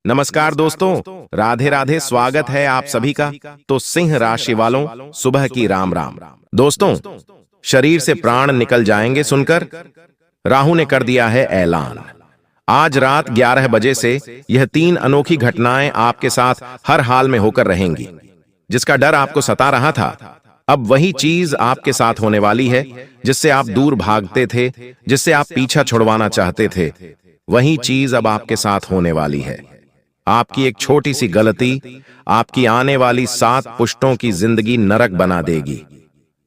नमस्कार दोस्तों, राधे राधे। स्वागत है आप सभी का। तो सिंह राशि वालों, सुबह की राम राम। दोस्तों, शरीर से प्राण निकल जाएंगे सुनकर राहु ने कर दिया है ऐलान। आज रात 11 बजे से यह 3 अनोखी घटनाएं आपके साथ हर हाल में होकर रहेंगी। जिसका डर आपको सता रहा था, अब वही चीज आपके साथ होने वाली है जिससे आप दूर भागते थे, जिससे आप पीछा छुड़वाना चाहते थे। वही चीज अब आपके साथ होने वाली है। आपकी एक छोटी सी गलती आपकी आने वाली 7 पुश्तों की जिंदगी नरक बना देगी।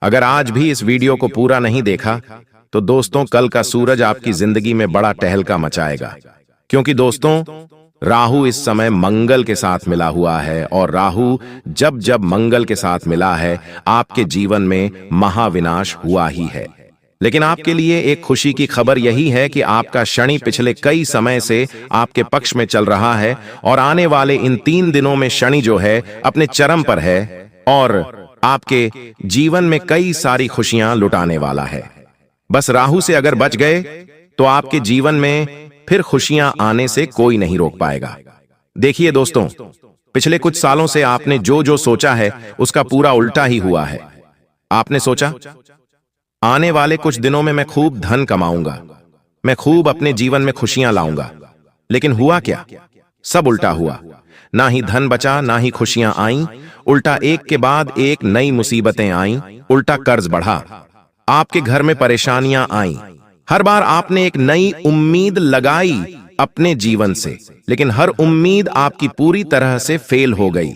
अगर आज भी इस वीडियो को पूरा नहीं देखा तो दोस्तों, कल का सूरज आपकी जिंदगी में बड़ा टहलका मचाएगा। क्योंकि दोस्तों, राहु इस समय मंगल के साथ मिला हुआ है, और राहु जब जब मंगल के साथ मिला है, आपके जीवन में महाविनाश हुआ ही है। लेकिन आपके लिए एक खुशी की खबर यही है कि आपका शनि पिछले कई समय से आपके पक्ष में चल रहा है, और आने वाले इन 3 दिनों में शनि जो है अपने चरम पर है और आपके जीवन में कई सारी खुशियां लुटाने वाला है। बस राहु से अगर बच गए तो आपके जीवन में फिर खुशियां आने से कोई नहीं रोक पाएगा। देखिए दोस्तों, पिछले कुछ सालों से आपने जो जो सोचा है उसका पूरा उल्टा ही हुआ है। आपने सोचा आने वाले कुछ दिनों में मैं खूब धन कमाऊंगा, मैं खूब अपने जीवन में खुशियां लाऊंगा। लेकिन हुआ क्या? सब उल्टा हुआ। ना ही धन बचा, ना ही खुशियां आईं। उल्टा एक के बाद एक नई मुसीबतें आईं। उल्टा कर्ज बढ़ा, आपके घर में परेशानियां आईं। हर बार आपने एक नई उम्मीद लगाई अपने जीवन से, लेकिन हर उम्मीद आपकी पूरी तरह से फेल हो गई।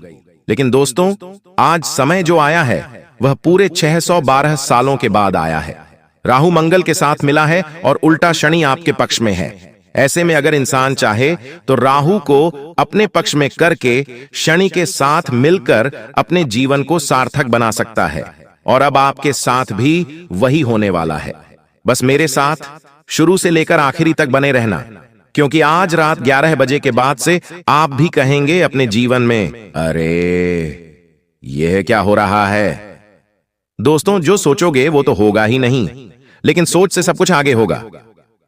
लेकिन दोस्तों, आज समय जो आया है वह पूरे 612 सालों के बाद आया है। राहु मंगल के साथ मिला है और उल्टा शनि आपके पक्ष में है। ऐसे में अगर इंसान चाहे तो राहु को अपने पक्ष में करके शनि के साथ मिलकर अपने जीवन को सार्थक बना सकता है। और अब आपके साथ भी वही होने वाला है। बस मेरे साथ शुरू से लेकर आखिरी तक बने रहना, क्योंकि आज रात 11 बजे के बाद से आप भी कहेंगे अपने जीवन में, अरे यह क्या हो रहा है। दोस्तों, जो सोचोगे वो तो होगा ही नहीं, लेकिन सोच से सब कुछ आगे होगा।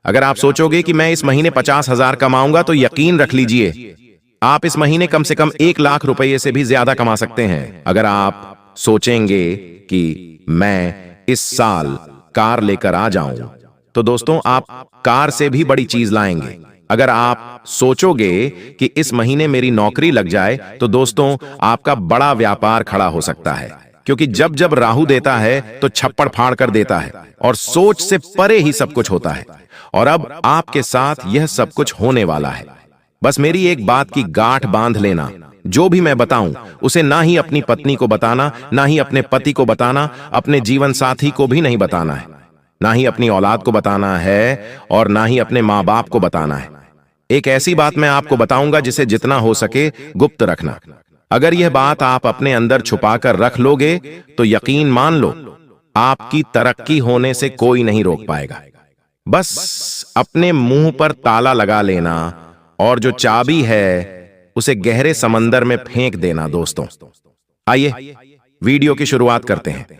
अगर आप सोचोगे कि मैं इस महीने 50,000 कमाऊंगा, तो यकीन रख लीजिए आप इस महीने कम से कम 1 लाख रुपए से भी ज्यादा कमा सकते हैं। अगर आप सोचेंगे कि मैं इस साल कार लेकर आ जाऊं, तो दोस्तों आप कार से भी बड़ी चीज लाएंगे। अगर आप सोचोगे कि इस महीने मेरी नौकरी लग जाए, तो दोस्तों आपका बड़ा व्यापार खड़ा हो सकता है। क्योंकि जब जब राहु देता है तो छप्पड़ फाड़ कर देता है, और सोच से परे ही सब कुछ होता है। और अब आपके साथ यह सब कुछ होने वाला है। बस मेरी एक बात की गांठ बांध लेना, जो भी मैं बताऊं उसे ना ही अपनी पत्नी को बताना, ना ही अपने पति को बताना, अपने जीवन साथी को भी नहीं बताना है, ना ही अपनी औलाद को बताना है, और ना ही अपने माँ बाप को बताना है। एक ऐसी बात मैं आपको बताऊंगा जिसे जितना हो सके गुप्त रखना। अगर यह बात आप अपने अंदर छुपाकर रख लोगे तो यकीन मान लो, आपकी तरक्की होने से कोई नहीं रोक पाएगा। बस अपने मुंह पर ताला लगा लेना, और जो चाबी है उसे गहरे समंदर में फेंक देना। दोस्तों, आइए वीडियो की शुरुआत करते हैं।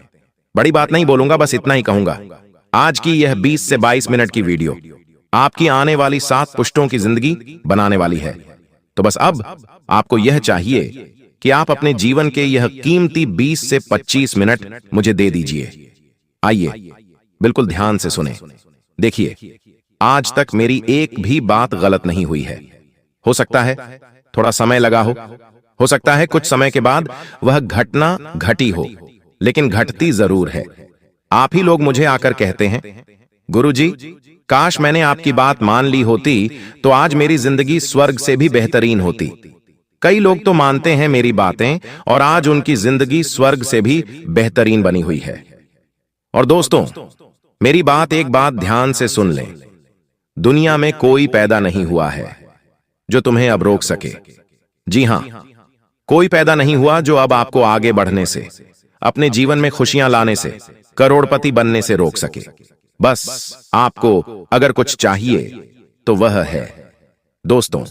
बड़ी बात नहीं बोलूंगा, बस इतना ही कहूंगा। आज की यह 20 से 22 मिनट की वीडियो आपकी आने वाली 7 पुश्तों की जिंदगी बनाने वाली है। तो बस अब आपको यह चाहिए कि आप अपने जीवन के यह कीमती 20 से 25 मिनट मुझे दे दीजिए। आइए बिल्कुल ध्यान से सुने। देखिए, आज तक मेरी एक भी बात गलत नहीं हुई है। हो सकता है थोड़ा समय लगा हो सकता है कुछ समय के बाद वह घटना घटी हो, लेकिन घटती जरूर है। आप ही लोग मुझे आकर कहते हैं, गुरुजी, काश मैंने आपकी बात मान ली होती तो आज मेरी जिंदगी स्वर्ग से भी बेहतरीन होती। कई लोग तो मानते हैं मेरी बातें, और आज उनकी जिंदगी स्वर्ग से भी बेहतरीन बनी हुई है। और दोस्तों, मेरी बात एक बात ध्यान से सुन लें। दुनिया में कोई पैदा नहीं हुआ है जो तुम्हें अब रोक सके। जी हां, कोई पैदा नहीं हुआ जो अब आपको आगे बढ़ने से, अपने जीवन में खुशियां लाने से, करोड़पति बनने से रोक सके। बस आपको अगर कुछ चाहिए तो वह है, दोस्तों,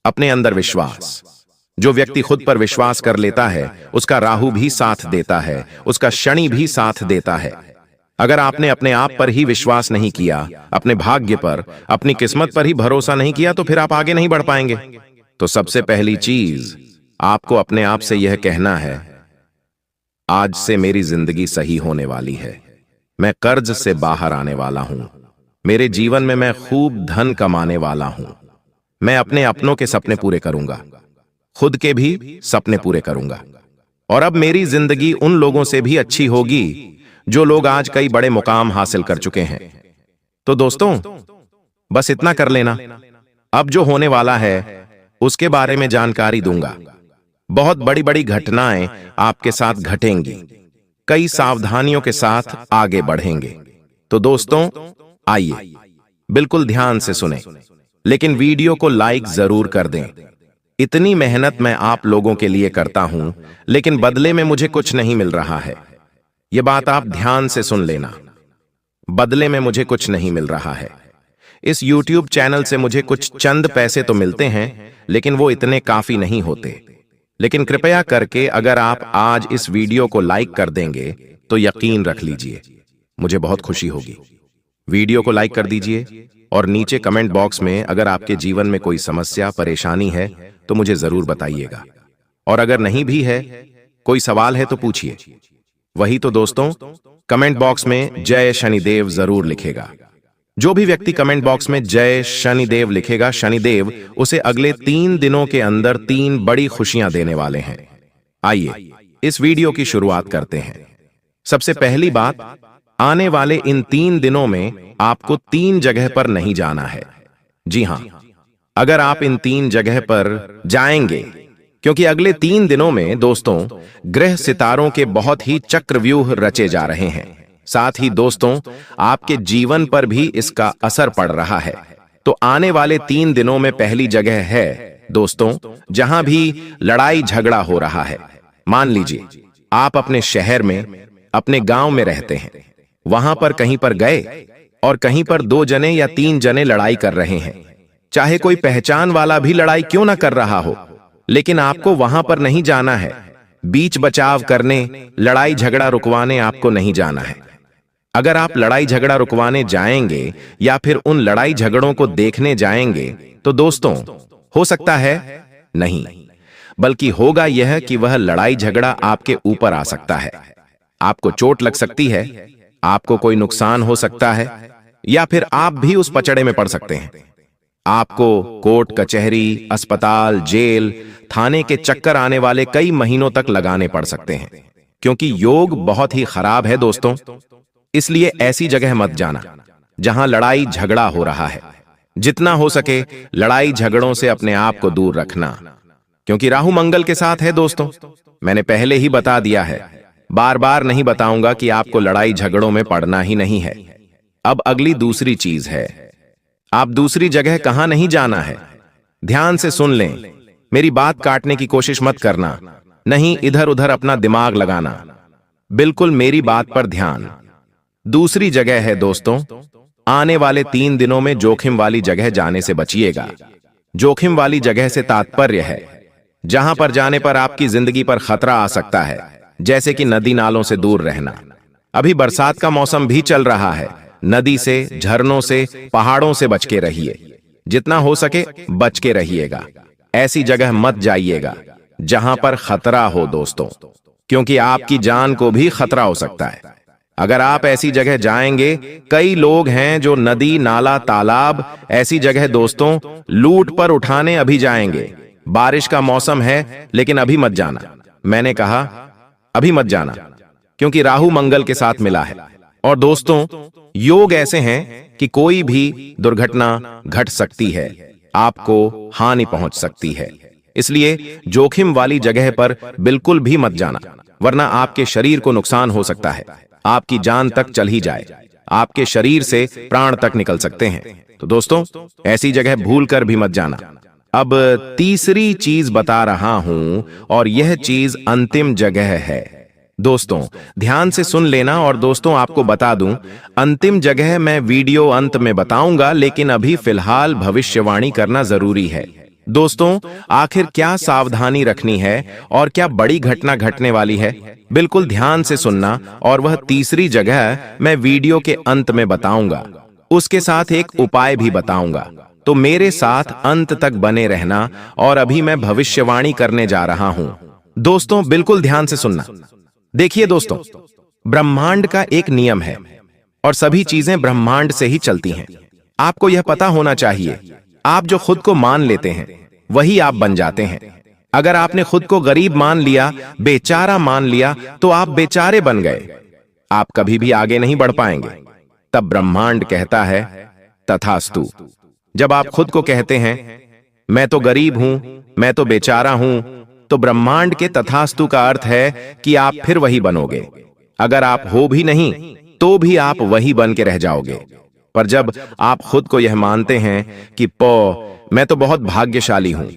अपने अंदर विश्वास। जो व्यक्ति खुद पर विश्वास कर लेता है उसका राहु भी साथ देता है, उसका शनि भी साथ देता है। अगर आपने अपने आप पर ही विश्वास नहीं किया, अपने भाग्य पर, अपनी किस्मत पर ही भरोसा नहीं किया, तो फिर आप आगे नहीं बढ़ पाएंगे। तो सबसे पहली चीज आपको अपने आप से यह कहना है, आज से मेरी जिंदगी सही होने वाली है। मैं कर्ज से बाहर आने वाला हूं। मेरे जीवन में मैं खूब धन कमाने वाला हूं। मैं अपने अपनों के सपने पूरे करूंगा, खुद के भी सपने पूरे करूंगा। और अब मेरी जिंदगी उन लोगों से भी अच्छी होगी जो लोग आज कई बड़े मुकाम हासिल कर चुके हैं। तो दोस्तों, बस इतना कर लेना। अब जो होने वाला है उसके बारे में जानकारी दूंगा। बहुत बड़ी बड़ी घटनाएं आपके साथ घटेंगी। कई सावधानियों के साथ आगे बढ़ेंगे। तो दोस्तों, आइए बिल्कुल ध्यान से सुने, लेकिन वीडियो को लाइक जरूर कर दें। इतनी मेहनत मैं आप लोगों के लिए करता हूं, लेकिन बदले में मुझे कुछ नहीं मिल रहा है। यह बात आप ध्यान से सुन लेना। बदले में मुझे कुछ नहीं मिल रहा है। इस YouTube चैनल से मुझे कुछ चंद पैसे तो मिलते हैं, लेकिन वो इतने काफी नहीं होते। लेकिन कृपया करके अगर आप आज इस वीडियो को लाइक कर देंगे तो यकीन रख लीजिए मुझे बहुत खुशी होगी। वीडियो को लाइक कर दीजिए और नीचे कमेंट बॉक्स में अगर आपके जीवन में कोई समस्या परेशानी है तो मुझे जरूर बताइएगा। और अगर नहीं भी है, कोई सवाल है तो पूछिए। वही तो दोस्तों, कमेंट बॉक्स में जय शनिदेव जरूर लिखेगा। जो भी व्यक्ति कमेंट बॉक्स में जय शनिदेव लिखेगा, शनिदेव उसे अगले 3 दिनों के अंदर 3 बड़ी खुशियां देने वाले हैं। आइए इस वीडियो की शुरुआत करते हैं। सबसे पहली बात, आने वाले इन 3 दिनों में आपको 3 जगह पर नहीं जाना है। जी हां, अगर आप इन 3 जगह पर जाएंगे, क्योंकि अगले 3 दिनों में दोस्तों ग्रह सितारों के बहुत ही चक्रव्यूह रचे जा रहे हैं। साथ ही दोस्तों, आपके जीवन पर भी इसका असर पड़ रहा है। तो आने वाले 3 दिनों में पहली जगह है दोस्तों, जहां भी लड़ाई झगड़ा हो रहा है। मान लीजिए आप अपने शहर में, अपने गांव में रहते हैं, वहां पर कहीं पर गए और कहीं पर 2 जने या 3 जने लड़ाई कर रहे हैं। चाहे कोई पहचान वाला भी लड़ाई क्यों ना कर रहा हो, लेकिन आपको वहां पर नहीं जाना है। बीच बचाव करने, लड़ाई झगड़ा रुकवाने आपको नहीं जाना है। अगर आप लड़ाई झगड़ा रुकवाने जाएंगे या फिर उन लड़ाई झगड़ों को देखने जाएंगे तो दोस्तों हो सकता है नहीं, बल्कि होगा यह कि वह लड़ाई झगड़ा आपके ऊपर आ सकता है। आपको चोट लग सकती है, आपको कोई नुकसान हो सकता है, या फिर आप भी उस पचड़े में पड़ सकते हैं। आपको कोर्ट कचहरी, अस्पताल, जेल, थाने के चक्कर आने वाले कई महीनों तक लगाने पड़ सकते हैं, क्योंकि योग बहुत ही खराब है दोस्तों। इसलिए ऐसी जगह मत जाना जहां लड़ाई झगड़ा हो रहा है। जितना हो सके लड़ाई झगड़ों से अपने आप को दूर रखना, क्योंकि राहु मंगल के साथ है दोस्तों। मैंने पहले ही बता दिया है, बार बार नहीं बताऊंगा कि आपको लड़ाई झगड़ों में पड़ना ही नहीं है। अब अगली दूसरी चीज है, आप दूसरी जगह कहां नहीं जाना है। ध्यान से सुन लें, मेरी बात काटने की कोशिश मत करना, नहीं इधर उधर अपना दिमाग लगाना। बिल्कुल मेरी बात पर ध्यान। दूसरी जगह है दोस्तों, आने वाले 3 दिनों में जोखिम वाली जगह जाने से बचिएगा। जोखिम वाली जगह से तात्पर्य है जहां पर जाने पर आपकी जिंदगी पर खतरा आ सकता है, जैसे कि नदी नालों से दूर रहना। अभी बरसात का मौसम भी चल रहा है। नदी से, झरनों से, पहाड़ों से बच के रहिए। जितना हो सके बच के रहिएगा। ऐसी जगह मत जाइएगा जहां पर खतरा हो दोस्तों, क्योंकि आपकी जान को भी खतरा हो सकता है। अगर आप ऐसी जगह जाएंगे, कई लोग हैं जो नदी, नाला, तालाब, ऐसी जगह दोस्तों लूट पर उठाने अभी जाएंगे। बारिश का मौसम है, लेकिन अभी मत जाना। मैंने कहा अभी मत जाना, क्योंकि राहु मंगल के साथ मिला है। और दोस्तों योग ऐसे हैं कि कोई भी दुर्घटना घट सकती है, आपको हानि पहुंच सकती है। इसलिए जोखिम वाली जगह पर बिल्कुल भी मत जाना, वरना आपके शरीर को नुकसान हो सकता है। आपकी जान तक चल ही जाए, आपके शरीर से प्राण तक निकल सकते हैं। तो दोस्तों ऐसी जगह भूल कर भी मत जाना। अब तीसरी चीज बता रहा हूं, और यह चीज अंतिम जगह है। दोस्तों ध्यान से सुन लेना। और दोस्तों आपको बता दूं, अंतिम जगह मैं वीडियो अंत में बताऊंगा, लेकिन अभी फिलहाल भविष्यवाणी करना जरूरी है। दोस्तों आखिर क्या सावधानी रखनी है और क्या बड़ी घटना घटने वाली है, बिल्कुल ध्यान से सुनना। और वह तीसरी जगह मैं वीडियो के अंत में बताऊंगा, उसके साथ एक उपाय भी बताऊंगा। तो मेरे साथ अंत तक बने रहना। और अभी मैं भविष्यवाणी करने जा रहा हूं। दोस्तों बिल्कुल ध्यान से सुनना। देखिए दोस्तों, ब्रह्मांड का एक नियम है और सभी चीजें ब्रह्मांड से ही चलती हैं। आपको यह पता होना चाहिए, आप जो खुद को मान लेते हैं वही आप बन जाते हैं। अगर आपने खुद को गरीब मान लिया, बेचारा मान लिया, तो आप बेचारे बन गए। आप कभी भी आगे नहीं बढ़ पाएंगे। तब ब्रह्मांड कहता है तथास्तु। जब आप खुद को कहते हैं मैं तो गरीब हूं, मैं तो बेचारा हूं, तो ब्रह्मांड के तथास्तु का अर्थ है कि आप फिर वही बनोगे। अगर आप हो भी नहीं तो भी आप वही बन के रह जाओगे। पर जब आप खुद को यह मानते हैं कि मैं तो बहुत भाग्यशाली हूं,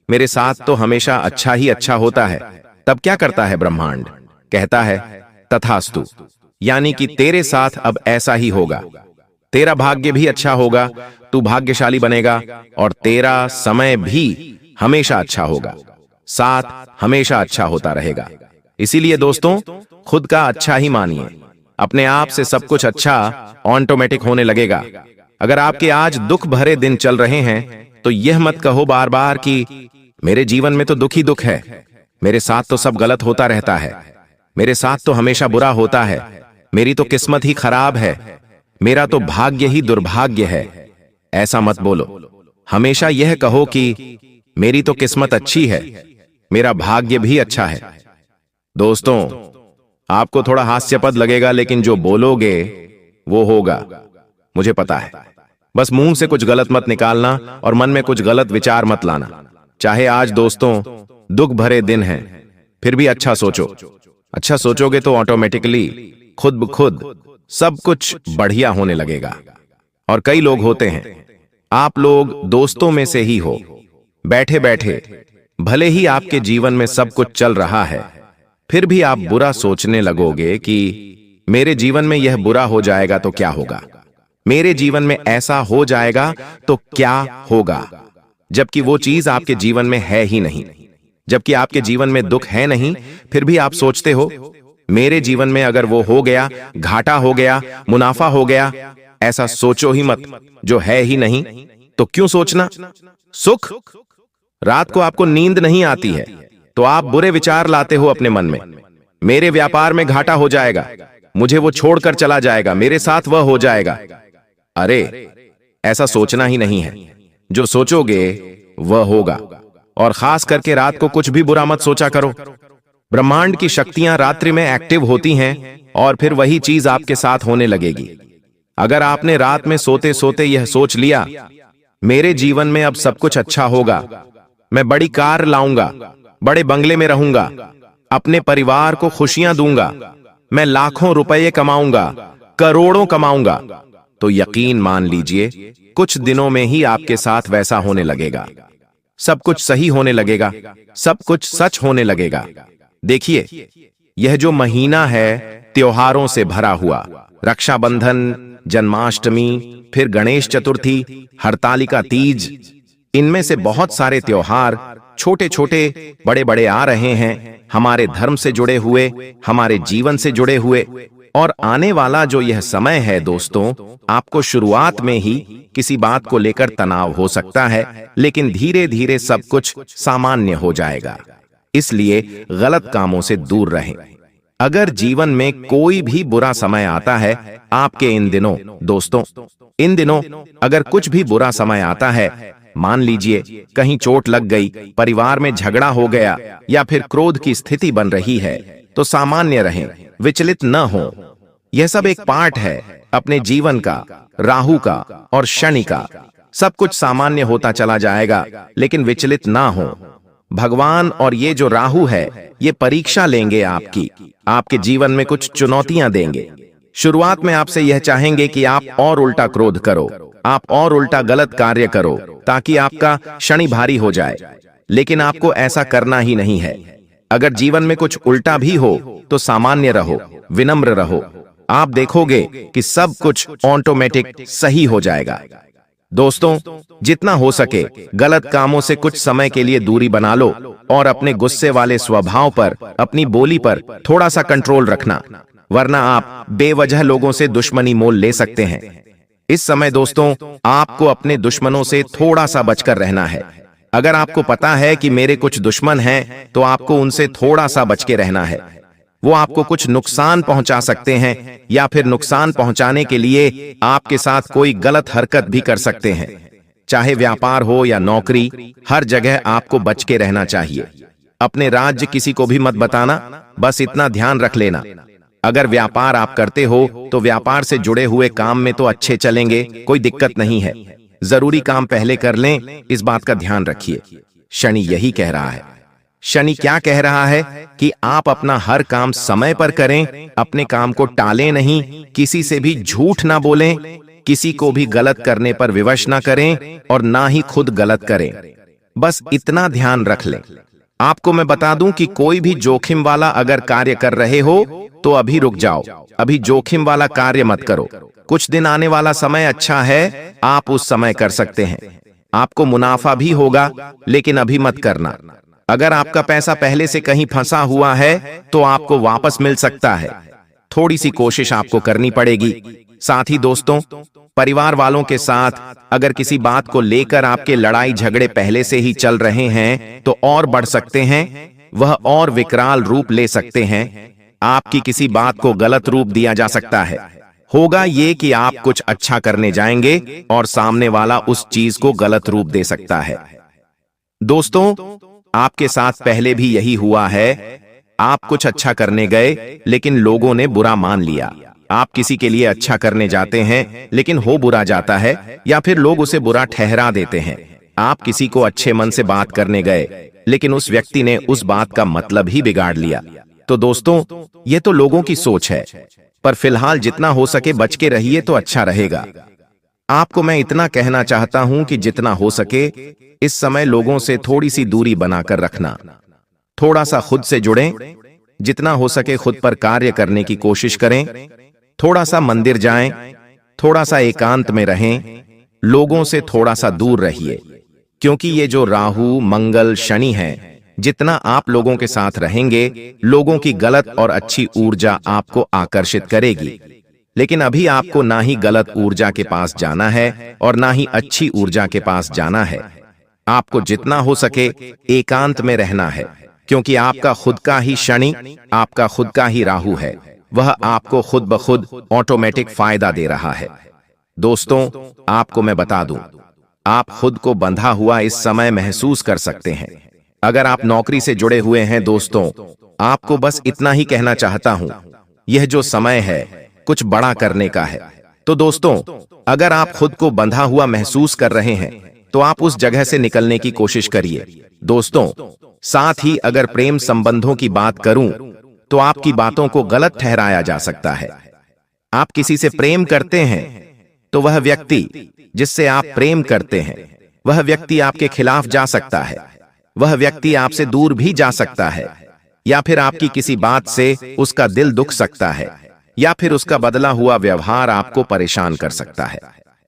मेरे साथ तो हमेशा अच्छा ही अच्छा होता है, तब क्या करता है ब्रह्मांड? कहता है तथास्तु, यानी कि तेरे साथ अब ऐसा ही होगा। तेरा भाग्य भी अच्छा होगा, तू भाग्यशाली बनेगा और तेरा समय भी हमेशा अच्छा होगा, साथ हमेशा अच्छा होता रहेगा। इसीलिए दोस्तों, खुद का अच्छा ही मानिए। अपने आप से सब कुछ अच्छा ऑटोमेटिक होने लगेगा। अगर आपके आज दुख भरे दिन चल रहे हैं तो यह मत कहो बार बार कि मेरे जीवन में तो दुख ही दुख है, मेरे साथ तो सब गलत होता रहता है, मेरे साथ तो हमेशा बुरा होता है, मेरी तो किस्मत ही खराब है, मेरा तो भाग्य ही दुर्भाग्य है। ऐसा मत बोलो। हमेशा यह कहो कि मेरी तो किस्मत अच्छी है, मेरा भाग्य भी अच्छा है। दोस्तों, आपको थोड़ा हास्यास्पद लगेगा, लेकिन जो बोलोगे वो होगा, मुझे पता है। बस मुंह से कुछ गलत मत निकालना और मन में कुछ गलत विचार मत लाना। चाहे आज दोस्तों दुख भरे दिन हैं, फिर भी अच्छा सोचो। अच्छा सोचोगे तो ऑटोमेटिकली खुद ब खुद सब कुछ बढ़िया होने लगेगा। और कई लोग होते हैं, आप लोग दोस्तों में से ही हो, बैठे बैठे भले ही आपके जीवन में सब कुछ चल रहा है, फिर भी आप बुरा सोचने लगोगे कि मेरे जीवन में यह बुरा हो जाएगा तो क्या होगा, मेरे जीवन में ऐसा हो जाएगा तो क्या होगा, जबकि वो चीज आपके जीवन में है ही नहीं। जबकि आपके जीवन में दुख है नहीं, फिर भी आप सोचते हो मेरे जीवन में अगर वो हो गया, घाटा हो गया, मुनाफा हो गया। ऐसा सोचो ही मत, जो है ही नहीं तो क्यों सोचना। सुख, रात को आपको नींद नहीं आती है तो आप बुरे विचार लाते हो अपने मन में। मेरे व्यापार में घाटा हो जाएगा, मुझे वो छोड़कर चला जाएगा, मेरे साथ वह हो जाएगा। अरे ऐसा सोचना ही नहीं है, जो सोचोगे वह होगा। और खास करके रात को कुछ भी बुरा मत सोचा करो। ब्रह्मांड की शक्तियां रात्रि में एक्टिव होती हैं और फिर वही चीज आपके साथ होने लगेगी। अगर आपने रात में सोते सोते यह सोच लिया मेरे जीवन में अब सब कुछ अच्छा होगा, मैं बड़ी कार लाऊंगा, बड़े बंगले में रहूंगा, अपने परिवार को खुशियां दूंगा, मैं लाखों रुपए कमाऊंगा, करोड़ों कमाऊंगा, तो यकीन मान लीजिए कुछ दिनों में ही आपके साथ वैसा होने लगेगा। सब कुछ सही होने लगेगा, सब कुछ सच होने लगेगा। देखिए, यह जो महीना है त्योहारों से भरा हुआ, रक्षाबंधन, जन्माष्टमी, फिर गणेश चतुर्थी, हरतालिका तीज, इनमें से बहुत सारे त्योहार छोटे छोटे बड़े बड़े आ रहे हैं, हमारे धर्म से जुड़े हुए, हमारे जीवन से जुड़े हुए। और आने वाला जो यह समय है दोस्तों, आपको शुरुआत में ही किसी बात को लेकर तनाव हो सकता है, लेकिन धीरे धीरे सब कुछ सामान्य हो जाएगा। इसलिए गलत कामों से दूर रहें। अगर जीवन में कोई भी बुरा समय आता है आपके इन दिनों, दोस्तों इन दिनों अगर कुछ भी बुरा समय आता है, मान लीजिए कहीं चोट लग गई, परिवार में झगड़ा हो गया या फिर क्रोध की स्थिति बन रही है, तो सामान्य रहें, विचलित न हो। यह सब एक पार्ट है अपने जीवन का, राहु का और शनि का। सब कुछ सामान्य होता चला जाएगा, लेकिन विचलित ना हो। भगवान और ये जो राहु है, ये परीक्षा लेंगे आपकी, आपके जीवन में कुछ चुनौतियां देंगे। शुरुआत में आपसे यह चाहेंगे कि आप और उल्टा क्रोध करो, आप और उल्टा गलत कार्य करो, ताकि आपका शनि भारी हो जाए। लेकिन आपको ऐसा करना ही नहीं है। अगर जीवन में कुछ उल्टा भी हो तो सामान्य रहो, विनम्र रहो। आप देखोगे कि सब कुछ ऑटोमेटिक सही हो जाएगा। दोस्तों, जितना हो सके गलत कामों से कुछ समय के लिए दूरी बना लो और अपने गुस्से वाले स्वभाव पर, अपनी बोली पर थोड़ा सा कंट्रोल रखना, वरना आप बेवजह लोगों से दुश्मनी मोल ले सकते हैं। इस समय दोस्तों आपको अपने दुश्मनों से थोड़ा सा बचकर रहना है। अगर आपको पता है कि मेरे कुछ दुश्मन हैं, तो आपको उनसे थोड़ा सा बच के रहना है। वो आपको कुछ नुकसान पहुंचा सकते हैं या फिर नुकसान पहुंचाने के लिए आपके साथ कोई गलत हरकत भी कर सकते हैं। चाहे व्यापार हो या नौकरी, हर जगह आपको बच के रहना चाहिए। अपने राज्य किसी को भी मत बताना, बस इतना ध्यान रख लेना। अगर व्यापार आप करते हो तो व्यापार से जुड़े हुए काम में तो अच्छे चलेंगे, कोई दिक्कत नहीं है। जरूरी काम पहले कर लें, इस बात का ध्यान रखिए। शनि यही कह रहा है। शनि क्या कह रहा है कि आप अपना हर काम समय पर करें, अपने काम को टालें नहीं, किसी से भी झूठ ना बोलें, किसी को भी गलत करने पर विवश ना करें और ना ही खुद गलत करें। बस इतना ध्यान रख लें। आपको मैं बता दूं कि कोई भी जोखिम वाला अगर कार्य कर रहे हो तो अभी रुक जाओ, अभी जोखिम वाला कार्य मत करो। कुछ दिन आने वाला समय अच्छा है, आप उस समय कर सकते हैं। आपको मुनाफा भी होगा, लेकिन अभी मत करना। अगर आपका पैसा पहले से कहीं फंसा हुआ है तो आपको वापस मिल सकता है। थोड़ी सी कोशिश आपको करनी पड़ेगी। साथ ही दोस्तों, परिवार वालों के साथ अगर किसी बात को लेकर आपके लड़ाई झगड़े पहले से ही चल रहे हैं तो और बढ़ सकते हैं, वह और विकराल रूप ले सकते हैं। आपकी किसी बात को गलत रूप दिया जा सकता है। होगा ये कि आप कुछ अच्छा करने जाएंगे और सामने वाला उस चीज को गलत रूप दे सकता है। दोस्तों, आपके साथ पहले भी यही हुआ है। आप कुछ अच्छा करने गए लेकिन लोगों ने बुरा मान लिया। आप किसी के लिए अच्छा करने जाते हैं लेकिन हो बुरा जाता है या फिर लोग उसे बुरा ठहरा देते हैं। आप किसी को अच्छे मन से बात करने गए लेकिन उस व्यक्ति ने उस बात का मतलब ही बिगाड़ लिया। तो दोस्तों, ये तो लोगों की सोच है, पर फिलहाल जितना हो सके बच के रहिए तो अच्छा रहेगा। आपको मैं इतना कहना चाहता हूं कि जितना हो सके इस समय लोगों से थोड़ी सी दूरी बनाकर रखना। थोड़ा सा खुद से जुड़ें, जितना हो सके खुद पर कार्य करने की कोशिश करें। थोड़ा सा मंदिर जाएं, थोड़ा सा एकांत में रहें, लोगों से थोड़ा सा दूर रहिए, क्योंकि ये जो राहु मंगल शनि है, जितना आप लोगों के साथ रहेंगे, लोगों की गलत और अच्छी ऊर्जा आपको आकर्षित करेगी। लेकिन अभी आपको ना ही गलत ऊर्जा के पास जाना है और ना ही अच्छी ऊर्जा के पास जाना है। आपको जितना हो सके एकांत में रहना है, क्योंकि आपका खुद का ही शनि, आपका खुद का ही राहु है। वह आपको खुद ब खुद ऑटोमेटिक फायदा दे रहा है। दोस्तों, आपको मैं बता दूं, आप खुद को बंधा हुआ इस समय महसूस कर सकते हैं। अगर आप नौकरी से जुड़े हुए हैं दोस्तों, आपको बस इतना ही कहना चाहता हूं, यह जो समय है कुछ बड़ा करने का है। तो दोस्तों, अगर आप खुद को बंधा हुआ महसूस कर रहे हैं तो आप उस जगह से निकलने की कोशिश करिए। दोस्तों, साथ ही अगर प्रेम संबंधों की बात करूं तो आपकी बातों को गलत ठहराया जा सकता है। आप किसी से प्रेम करते हैं तो वह व्यक्ति जिससे आप प्रेम करते हैं, वह व्यक्ति आपके खिलाफ जा सकता है। वह व्यक्ति आपसे दूर भी जा सकता है, या फिर आपकी किसी बात से उसका दिल दुख सकता है, या फिर उसका बदला हुआ व्यवहार आपको परेशान कर सकता है।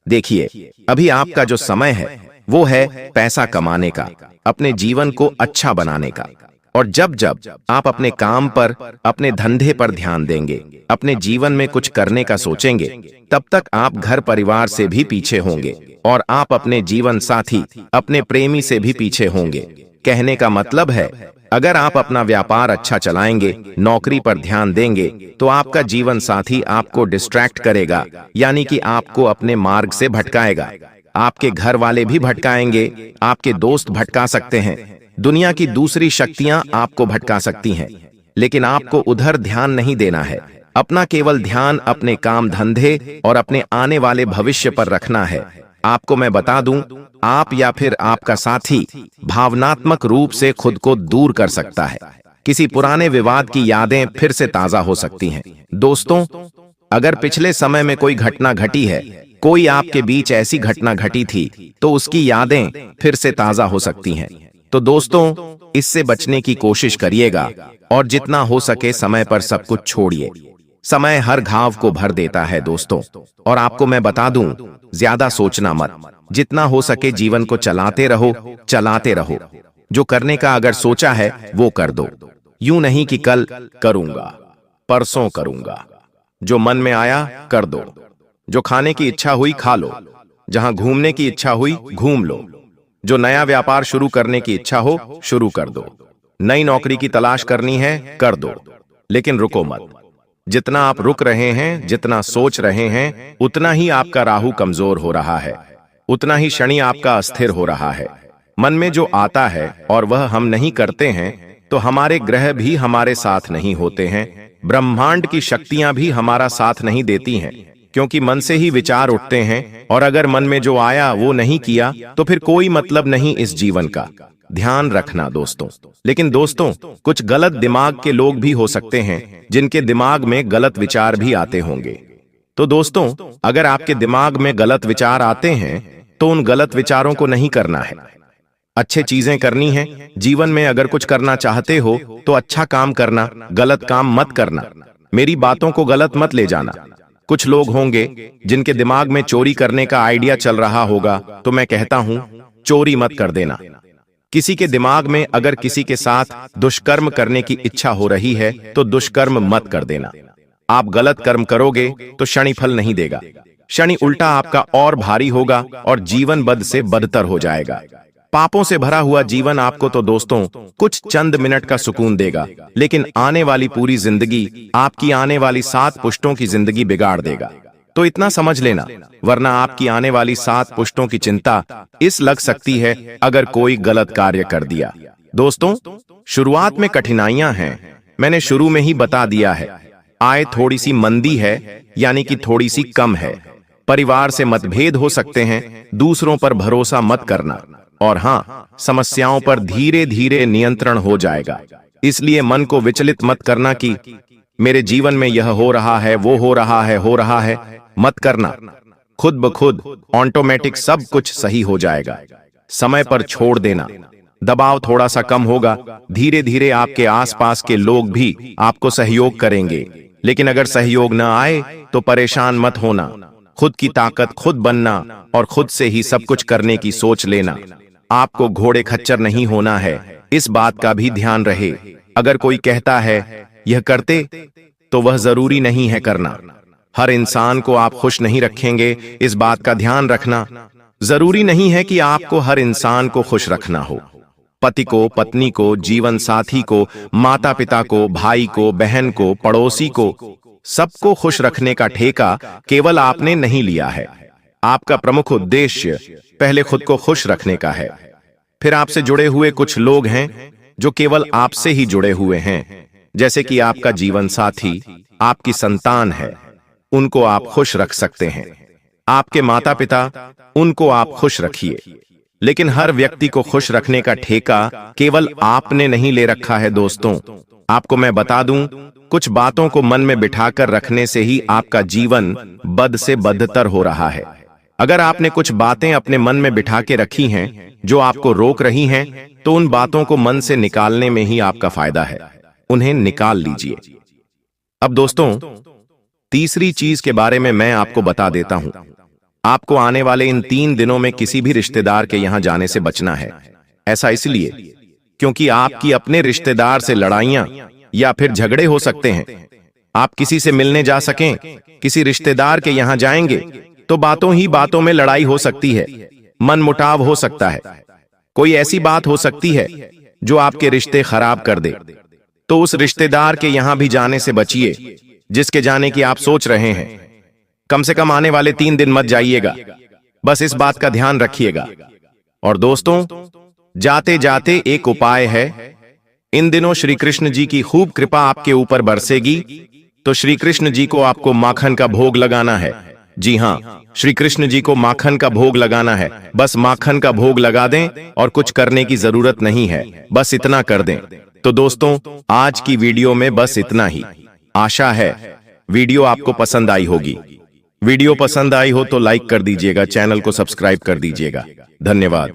देखिए, अभी आपका जो समय है वो है पैसा कमाने का, अपने जीवन को अच्छा बनाने का। और जब जब आप अपने काम पर, अपने धंधे पर ध्यान देंगे, अपने जीवन में कुछ करने का सोचेंगे, तब तक आप घर परिवार से भी पीछे होंगे और आप अपने जीवन साथी, अपने प्रेमी से भी पीछे होंगे। कहने का मतलब है, अगर आप अपना व्यापार अच्छा चलाएंगे, नौकरी पर ध्यान देंगे, तो आपका जीवन साथी आपको डिस्ट्रैक्ट करेगा, यानी कि आपको अपने मार्ग से भटकाएगा। आपके घर वाले भी भटकाएंगे, आपके दोस्त भटका सकते हैं, दुनिया की दूसरी शक्तियां आपको भटका सकती हैं। लेकिन आपको उधर ध्यान नहीं देना है। अपना केवल ध्यान अपने काम धंधे और अपने आने वाले भविष्य पर रखना है। आपको मैं बता दूं, आप या फिर आपका साथी भावनात्मक रूप से खुद को दूर कर सकता है। किसी पुराने विवाद की यादें फिर से ताजा हो सकती हैं। दोस्तों, अगर पिछले समय में कोई घटना घटी है, कोई आपके बीच ऐसी घटना घटी थी, तो उसकी यादें फिर से ताजा हो सकती हैं। तो दोस्तों, इससे बचने की कोशिश करिएगा और जितना हो सके समय पर सब कुछ छोड़िए। समय हर घाव को भर देता है दोस्तों। और आपको मैं बता दूं, ज्यादा सोचना मत, जितना हो सके जीवन को चलाते रहो, चलाते रहो। जो करने का अगर सोचा है वो कर दो, यूं नहीं कि कल करूंगा, परसों करूंगा। जो मन में आया कर दो, जो खाने की इच्छा हुई खा लो, जहां घूमने की इच्छा हुई घूम लो, जो नया व्यापार शुरू करने की इच्छा हो शुरू कर दो, नई नौकरी की तलाश करनी है कर दो, लेकिन रुको मत। जितना आप रुक रहे हैं, जितना सोच रहे हैं, उतना ही आपका राहु कमजोर हो रहा है, उतना ही शनि आपका अस्थिर हो रहा है। मन में जो आता है और वह हम नहीं करते हैं, तो हमारे ग्रह भी हमारे साथ नहीं होते हैं, ब्रह्मांड की शक्तियां भी हमारा साथ नहीं देती हैं, क्योंकि मन से ही विचार उठते हैं, और अगर मन में जो आया वो नहीं किया तो फिर कोई मतलब नहीं इस जीवन का। ध्यान रखना दोस्तों। लेकिन दोस्तों, कुछ गलत दिमाग के लोग भी हो सकते हैं जिनके दिमाग में गलत विचार भी आते होंगे। तो दोस्तों, अगर आपके दिमाग में गलत विचार आते हैं तो उन गलत विचारों को नहीं करना है, अच्छे चीजें करनी है। जीवन में अगर कुछ करना चाहते हो तो अच्छा काम करना, गलत काम मत करना। मेरी बातों को गलत मत ले जाना। कुछ लोग होंगे जिनके दिमाग में चोरी करने का आइडिया चल रहा होगा, तो मैं कहता हूं चोरी मत कर देना। किसी के दिमाग में अगर किसी के साथ दुष्कर्म करने की इच्छा हो रही है तो दुष्कर्म मत कर देना। आप गलत कर्म करोगे तो शनि फल नहीं देगा, शनि उल्टा आपका और भारी होगा और जीवन बद से बदतर हो जाएगा। पापों से भरा हुआ जीवन आपको तो दोस्तों कुछ चंद मिनट का सुकून देगा, लेकिन आने वाली पूरी जिंदगी, आपकी आने वाली 7 पुश्तों की जिंदगी बिगाड़ देगा। तो इतना समझ लेना, वरना आपकी आने वाली 7 पुश्तों की चिंता इस लग सकती है अगर कोई गलत कार्य कर दिया। दोस्तों, शुरुआत में कठिनाइयां हैं, मैंने शुरू में ही बता दिया है। आय थोड़ी सी मंदी है, यानी कि थोड़ी सी कम है। परिवार से मतभेद हो सकते हैं, दूसरों पर भरोसा मत करना, और हां, समस्याओं पर धीरे धीरे नियंत्रण हो जाएगा। इसलिए मन को विचलित मत करना कि मेरे जीवन में यह हो रहा है, वो हो रहा है, मत करना। खुद ब खुद ऑटोमेटिक सब कुछ सही हो जाएगा। समय पर छोड़ देना, दबाव थोड़ा सा कम होगा, धीरे धीरे आपके आसपास के लोग भी आपको सहयोग करेंगे। लेकिन अगर सहयोग न आए तो परेशान मत होना, खुद की ताकत खुद बनना और खुद से ही सब कुछ करने की सोच लेना। आपको घोड़े खच्चर नहीं होना है, इस बात का भी ध्यान रहे। अगर कोई कहता है यह करते, तो वह जरूरी नहीं है करना। हर इंसान को आप खुश नहीं रखेंगे, इस बात का ध्यान रखना। जरूरी नहीं है कि आपको हर इंसान को खुश रखना हो। पति को, पत्नी को, जीवन साथी को, माता पिता को, भाई को, बहन को, पड़ोसी को, सबको खुश रखने का ठेका केवल आपने नहीं लिया है। आपका प्रमुख उद्देश्य पहले खुद को खुश रखने का है। फिर आपसे जुड़े हुए कुछ लोग हैं जो केवल आपसे ही जुड़े हुए हैं, जैसे कि आपका जीवन साथी, आपकी संतान है, उनको आप खुश रख सकते हैं। आपके माता पिता, उनको आप खुश रखिए। लेकिन हर व्यक्ति को खुश रखने का ठेका केवल आपने नहीं ले रखा है। दोस्तों, आपको मैं बता दूं, कुछ बातों को मन में बिठाकर रखने से ही आपका जीवन बद से बदतर हो रहा है। अगर आपने कुछ बातें अपने मन में बिठा के रखी हैं जो आपको रोक रही हैं, तो उन बातों को मन से निकालने में ही आपका फायदा है। उन्हें निकाल लीजिए। अब दोस्तों, तीसरी चीज के बारे में मैं आपको बता देता हूं। आपको आने वाले इन 3 दिनों में किसी भी रिश्तेदार के यहां जाने से बचना है। ऐसा इसलिए क्योंकि आपकी अपने रिश्तेदार से लड़ाइयां या फिर झगड़े हो सकते हैं। आप किसी से मिलने जा सकें, किसी रिश्तेदार के यहां जाएंगे तो बातों ही बातों में लड़ाई हो सकती है, मनमुटाव हो सकता है, कोई ऐसी बात हो सकती है जो आपके रिश्ते खराब कर दे। तो उस रिश्तेदार के यहां भी जाने से बचिए जिसके जाने की आप सोच रहे हैं। कम से कम आने वाले 3 दिन मत जाइएगा, बस इस बात का ध्यान रखिएगा। और दोस्तों, जाते जाते एक उपाय है। इन दिनों श्री कृष्ण जी की खूब कृपा आपके ऊपर बरसेगी, तो श्री कृष्ण जी को आपको माखन का भोग लगाना है। जी हां, श्री कृष्ण जी को माखन का भोग लगाना है। बस माखन का भोग लगा दें और कुछ करने की जरूरत नहीं है, बस इतना कर दें। तो दोस्तों, आज की वीडियो में बस इतना ही। आशा है वीडियो आपको पसंद आई होगी। वीडियो पसंद आई हो तो लाइक कर दीजिएगा, चैनल को सब्सक्राइब कर दीजिएगा। धन्यवाद।